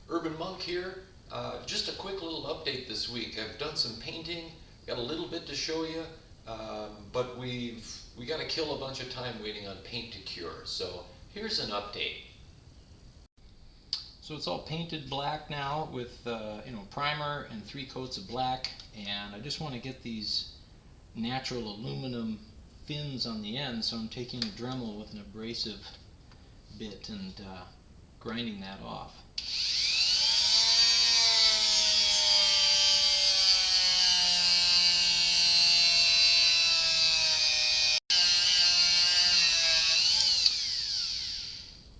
Urban Monk here. Just a quick little update this week. I've done some painting, got a little bit to show you, but we got to kill a bunch of time waiting on paint to cure. So here's an update. So it's all painted black now with primer and 3 coats of black, and I just want to get these natural aluminum fins on the end, so I'm taking a Dremel with an abrasive bit and grinding that off.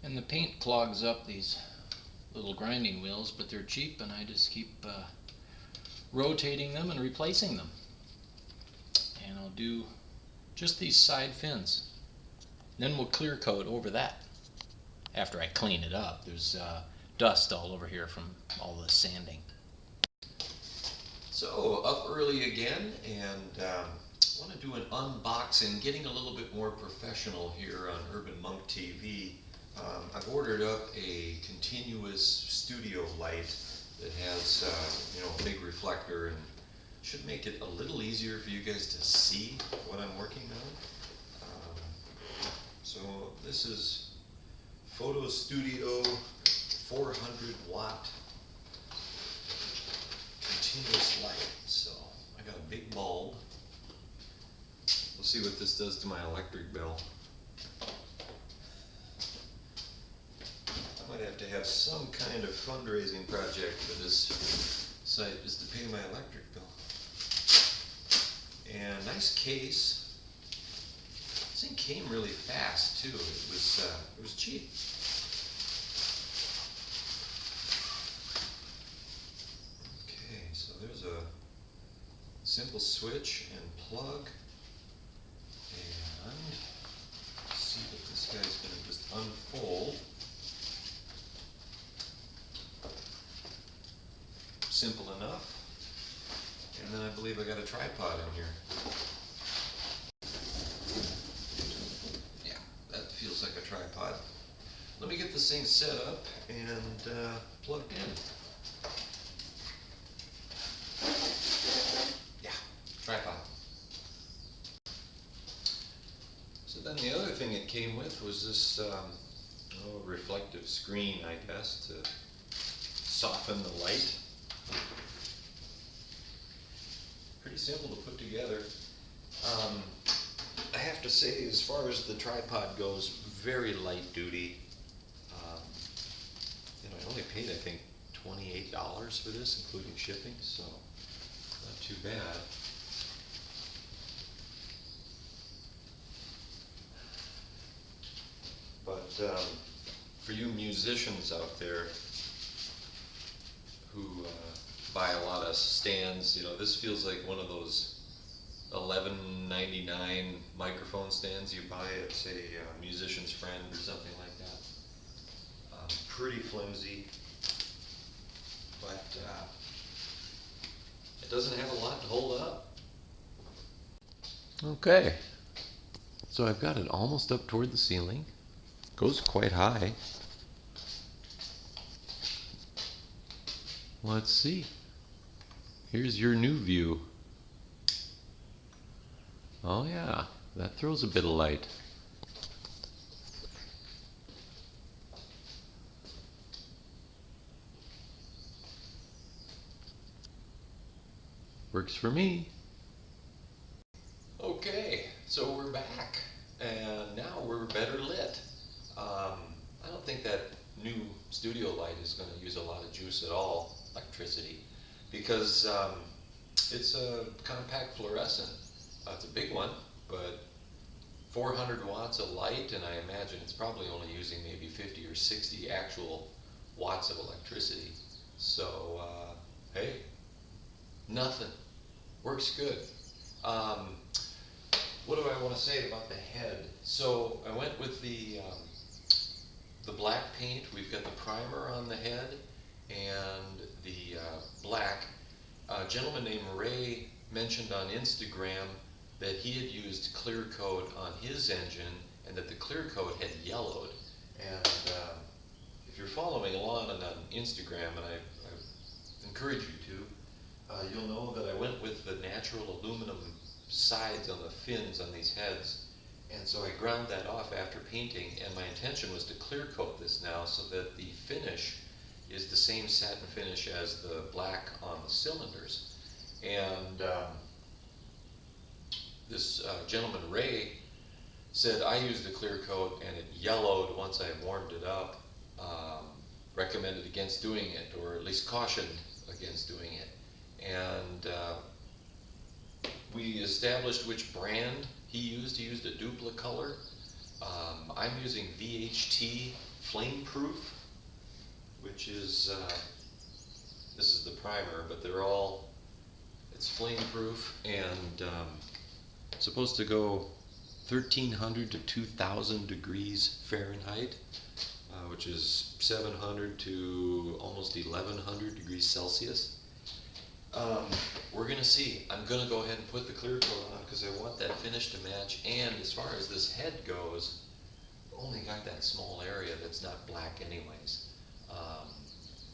And the paint clogs up these little grinding wheels, but they're cheap and I just keep rotating them and replacing them. And I'll do just these side fins. Then we'll clear coat over that after I clean it up. There's dust all over here from all the sanding. So up early again, and want to do an unboxing, getting a little bit more professional here on Urban Monk TV. I've ordered up a continuous studio light that has a big reflector and should make it a little easier for you guys to see what I'm working on. So this is Photo Studio 400 watt continuous light. So I got a big bulb. We'll see what this does to my electric bill. I might have to have some kind of fundraising project for this site just to pay my electric bill. And nice case. This thing came really fast too. It was cheap. Okay, so there's a simple switch and plug. And let's see what this guy's going to just unfold. Simple enough. And then I believe I got a tripod in here. Yeah, that feels like a tripod. Let me get this thing set up and plugged in. Yeah, tripod. So then the other thing it came with was this reflective screen, I guess, to soften the light. Pretty simple to put together. I have to say, as far as the tripod goes, very light duty. I only paid, I think, $28 for this, including shipping, so not too bad. But for you musicians out there who buy a lot of stands, this feels like one of those $11.99 microphone stands you buy at, say, a Musician's Friend or something like that. Pretty flimsy, but it doesn't have a lot to hold up. Okay, so I've got it almost up toward the ceiling. Goes quite high. Let's see. Here's your new view. Oh yeah, that throws a bit of light. Works for me. Okay, so we're back, and now we're better lit. I don't think that new studio light is going to use a lot of juice at all, electricity, because it's a compact fluorescent. It's a big one, but 400 watts of light, and I imagine it's probably only using maybe 50 or 60 actual watts of electricity. So, hey, nothing. Works good. What do I want to say about the head? So I went with the black paint. We've got the primer on the head and the black. A gentleman named Ray mentioned on Instagram that he had used clear coat on his engine and that the clear coat had yellowed. And if you're following along on Instagram, and I encourage you to, you'll know that I went with the natural aluminum sides on the fins on these heads. And so I ground that off after painting, and my intention was to clear coat this now so that the finish is the same satin finish as the black on the cylinders. And this gentleman, Ray, said I used a clear coat and it yellowed once I warmed it up. Recommended against doing it, or at least cautioned against doing it. And we established which brand he used. He used a dupla color. I'm using VHT Flameproof, which is, this is the primer, but they're all, it's flameproof, and supposed to go 1,300 to 2,000 degrees Fahrenheit, which is 700 to almost 1,100 degrees Celsius. We're gonna see. I'm gonna go ahead and put the clear coat on because I want that finish to match. And as far as this head goes, only got that small area that's not black anyways.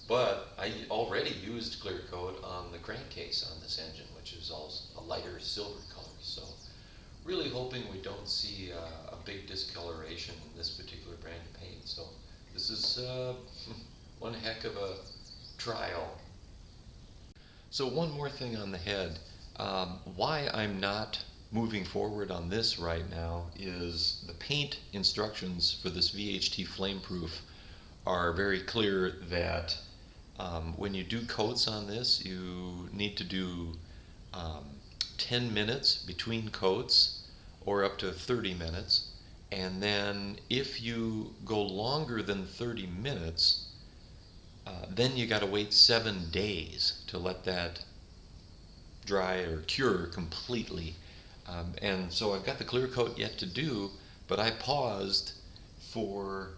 But I already used clear coat on the crankcase on this engine, which is also a lighter silver color. So really hoping we don't see a big discoloration in this particular brand of paint. So this is one heck of a trial. So one more thing on the head. Why I'm not moving forward on this right now is the paint instructions for this VHT Flameproof are very clear that when you do coats on this, you need to do 10 minutes between coats, or up to 30 minutes. And then if you go longer than 30 minutes, then you got to wait 7 days to let that dry or cure completely. And so I've got the clear coat yet to do, but I paused for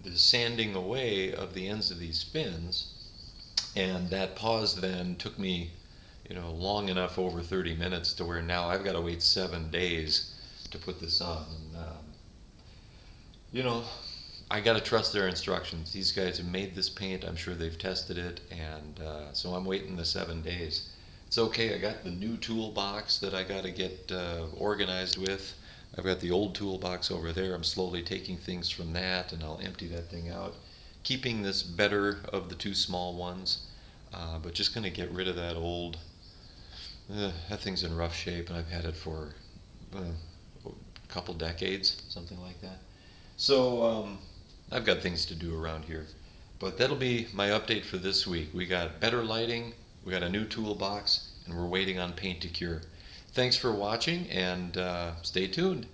the sanding away of the ends of these fins, and that pause then took me, long enough, over 30 minutes, to where now I've got to wait 7 days to put this on. And, I got to trust their instructions. These guys have made this paint. I'm sure they've tested it, and so I'm waiting the 7 days. It's okay. I got the new toolbox that I got to get organized with. I've got the old toolbox over there. I'm slowly taking things from that, and I'll empty that thing out, keeping this better of the two small ones, but just going to get rid of that old. That thing's in rough shape, and I've had it for a couple decades, something like that. So I've got things to do around here, but that'll be my update for this week. We got better lighting, we got a new toolbox, and we're waiting on paint to cure. Thanks for watching, and stay tuned.